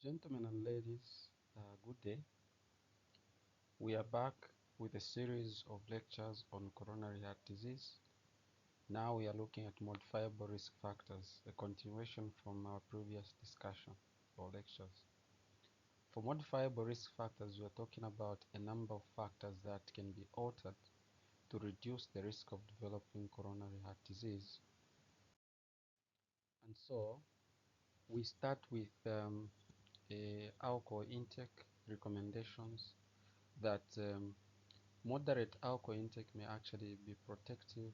Gentlemen and ladies, good day. We are back with a series of lectures on coronary heart disease. Now we are looking at modifiable risk factors, a continuation from our previous discussion or lectures. For modifiable risk factors, we are talking about a number of factors that can be altered to reduce the risk of developing coronary heart disease. And so we start with alcohol intake recommendations that moderate alcohol intake may actually be protective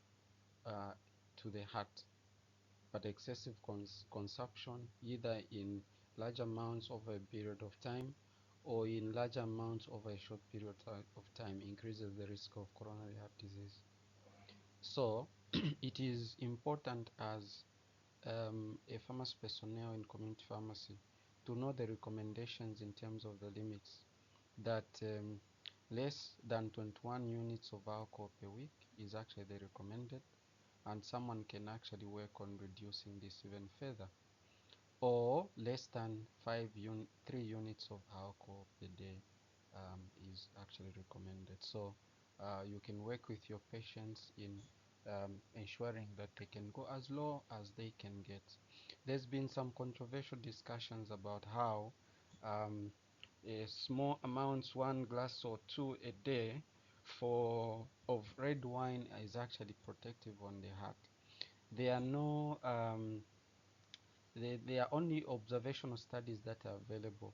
to the heart, but excessive consumption, either in large amounts over a period of time or in large amounts over a short period of time, increases the risk of coronary heart disease. So it is important as a pharmacy personnel in community pharmacy to know the recommendations in terms of the limits that less than 21 units of alcohol per week is actually the recommended, and someone can actually work on reducing this even further, or less than 3 units of alcohol per day is actually recommended. So you can work with your patients in ensuring that they can go as low as they can get. There's been some controversial discussions about how small amounts, 1 glass or 2 a day of red wine is actually protective on the heart. There are no there are only observational studies that are available.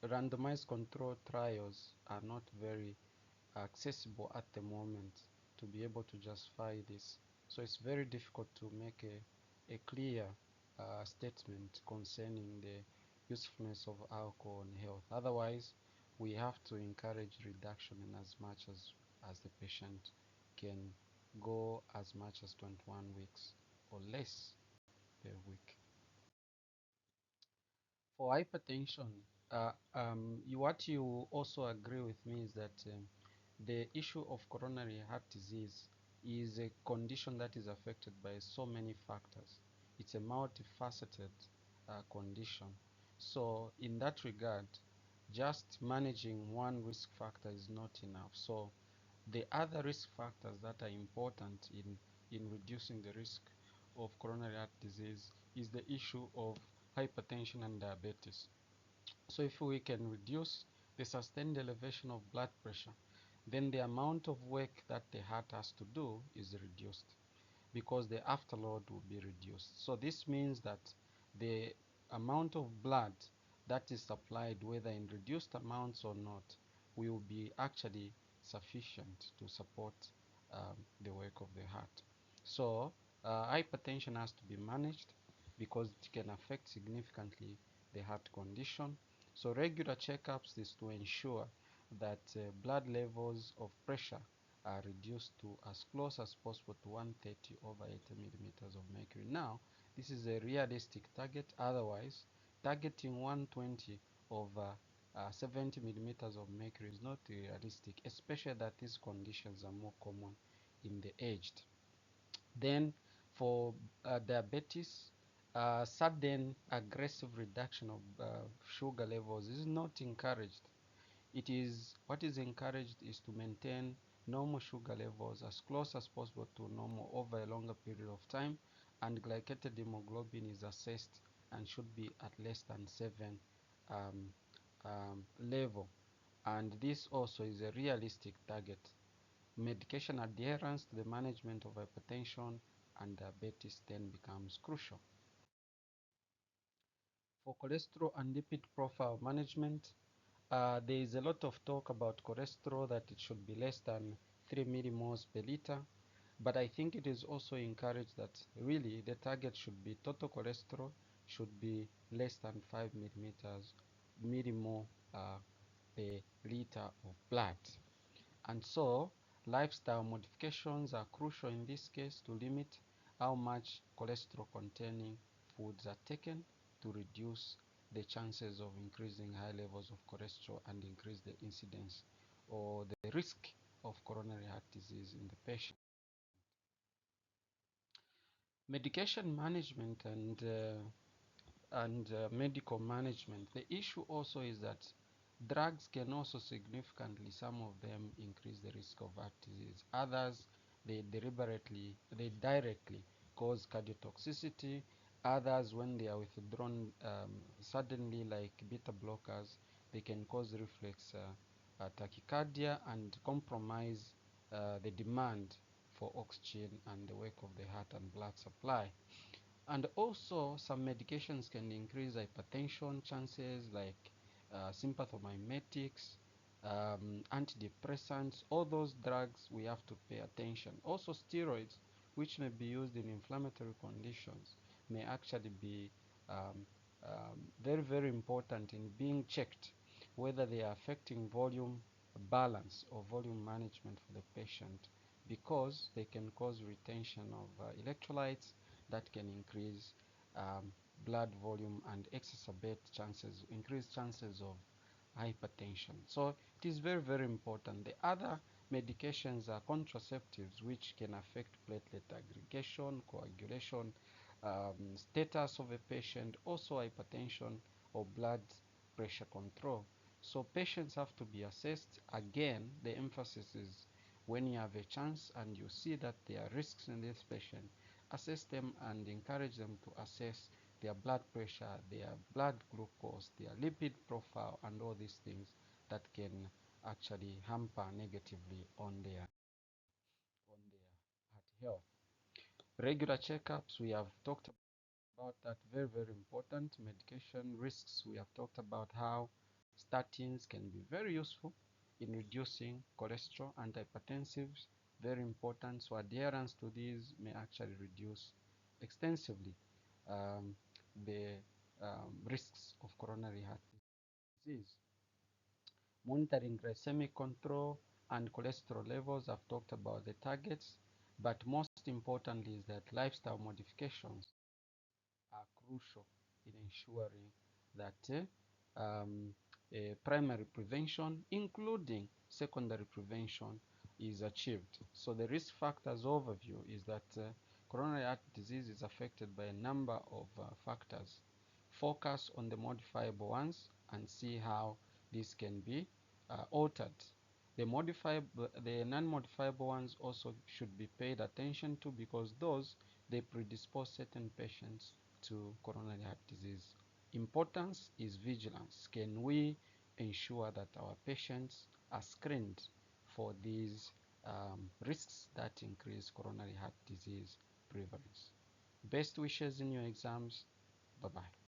Randomized control trials are not very accessible at the moment to be able to justify this. So it's very difficult to make a clear statement concerning the usefulness of alcohol on health. Otherwise, we have to encourage reduction in as much as the patient can go as much as 21 weeks or less per week. For hypertension, what you also agree with me is that the issue of coronary heart disease is a condition that is affected by so many factors. It's a multifaceted condition. So in that regard, just managing one risk factor is not enough. So the other risk factors that are important in reducing the risk of coronary heart disease is the issue of hypertension and diabetes. So if we can reduce the sustained elevation of blood pressure, then the amount of work that the heart has to do is reduced because the afterload will be reduced. So this means that the amount of blood that is supplied, whether in reduced amounts or not, will be actually sufficient to support the work of the heart. So hypertension has to be managed because it can affect significantly the heart condition. So regular checkups is to ensure that blood levels of pressure are reduced to as close as possible to 130 over 80 millimeters of mercury. Now, this is a realistic target. Otherwise, targeting 120 over 70 millimeters of mercury is not realistic, especially that these conditions are more common in the aged. Then, for diabetes, sudden aggressive reduction of sugar levels is not encouraged. What is encouraged is to maintain normal sugar levels as close as possible to normal over a longer period of time, and glycated hemoglobin is assessed and should be at less than 7 um, level, and this also is a realistic target. Medication adherence to the management of hypertension and diabetes then becomes crucial. For cholesterol and lipid profile management, there is a lot of talk about cholesterol, that it should be less than 3 millimoles per liter, but I think it is also encouraged that really the target should be total cholesterol should be less than 5 millimole per liter of blood. And so lifestyle modifications are crucial in this case to limit how much cholesterol containing foods are taken to reduce the chances of increasing high levels of cholesterol and increase the incidence or the risk of coronary heart disease in the patient. Medication management and and medical management. The issue also is that drugs can also significantly, some of them increase the risk of heart disease. Others, they directly cause cardiotoxicity. Others, when they are withdrawn suddenly, like beta blockers, they can cause reflex tachycardia and compromise the demand for oxygen and the work of the heart and blood supply. And also, some medications can increase hypertension chances, like sympathomimetics, antidepressants. All those drugs we have to pay attention. Also, steroids, which may be used in inflammatory conditions, may actually be very, very important in being checked whether they are affecting volume balance or volume management for the patient, because they can cause retention of electrolytes that can increase blood volume and increase chances of hypertension. So it is very, very important. The other medications are contraceptives, which can affect platelet aggregation, coagulation, status of a patient, also hypertension or blood pressure control. So patients have to be assessed. Again, the emphasis is when you have a chance and you see that there are risks in this patient, assess them and encourage them to assess their blood pressure, their blood glucose, their lipid profile, and all these things that can actually hamper negatively on their heart health. Regular checkups, we have talked about that, very, very important. Medication risks, we have talked about how statins can be very useful in reducing cholesterol and hypertensives, very important. So adherence to these may actually reduce extensively um, the risks of coronary heart disease. Monitoring glycemic control and cholesterol levels, I've talked about the targets, but most importantly is that lifestyle modifications are crucial in ensuring that primary prevention, including secondary prevention, is achieved. So the risk factors overview is that coronary heart disease is affected by a number of factors. Focus on the modifiable ones and see how this can be altered. The non-modifiable ones also should be paid attention to, because those, they predispose certain patients to coronary heart disease. Importance is vigilance. Can we ensure that our patients are screened for these risks that increase coronary heart disease prevalence? Best wishes in your exams. Bye-bye.